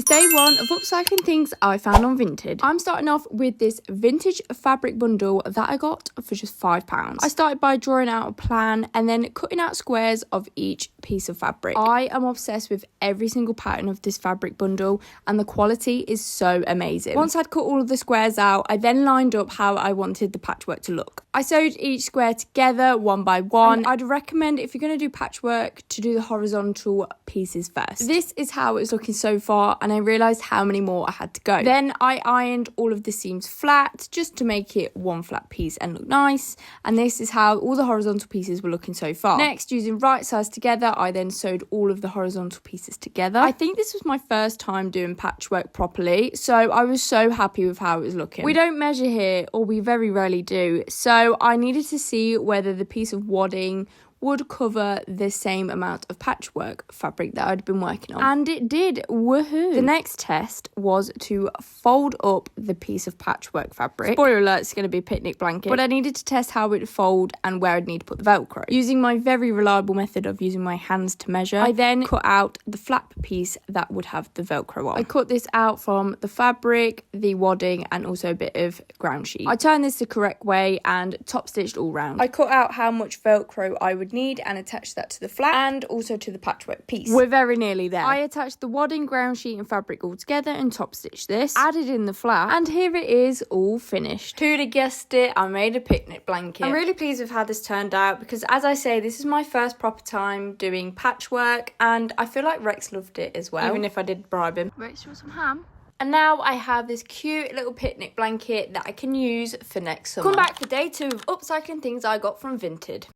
It's day one of upcycling things I found on Vinted. I'm starting off with this vintage fabric bundle that I got for just £5. I started by drawing out a plan and then cutting out squares of each piece of fabric. I am obsessed with every single pattern of this fabric bundle and the quality is so amazing. Once I'd cut all of the squares out, I then lined up how I wanted the patchwork to look. I sewed each square together one by one. And I'd recommend, if you're going to do patchwork, to do the horizontal pieces first. This is how it's looking so far, and I realised how many more I had to go. Then I ironed all of the seams flat just to make it one flat piece and look nice, and this is how all the horizontal pieces were looking so far. Next, using right sides together, I then sewed all of the horizontal pieces together. I think this was my first time doing patchwork properly, so I was so happy with how it was looking. We don't measure here, or we very rarely do, so I needed to see whether the piece of wadding would cover the same amount of patchwork fabric that I'd been working on. And it did. Woohoo! The next test was to fold up the piece of patchwork fabric. Spoiler alert, it's going to be a picnic blanket. But I needed to test how it would fold and where I'd need to put the Velcro. Using my very reliable method of using my hands to measure, I then cut out the flap piece that would have the Velcro on. I cut this out from the fabric, the wadding, and also a bit of ground sheet. I turned this the correct way and top stitched all round. I cut out how much Velcro I would need and attach that to the flap and also to the patchwork piece. We're very nearly there. I attached the wadding, ground sheet and fabric all together and top stitched this, added in the flap, and here it is all finished. Who'd have guessed it? I made a picnic blanket. I'm really pleased with how this turned out because, as I say, this is my first proper time doing patchwork and I feel like Rex loved it as well, even if I did bribe him. Rex, you want some ham? And now I have this cute little picnic blanket that I can use for next summer. Come back for day 2 of upcycling things I got from Vinted.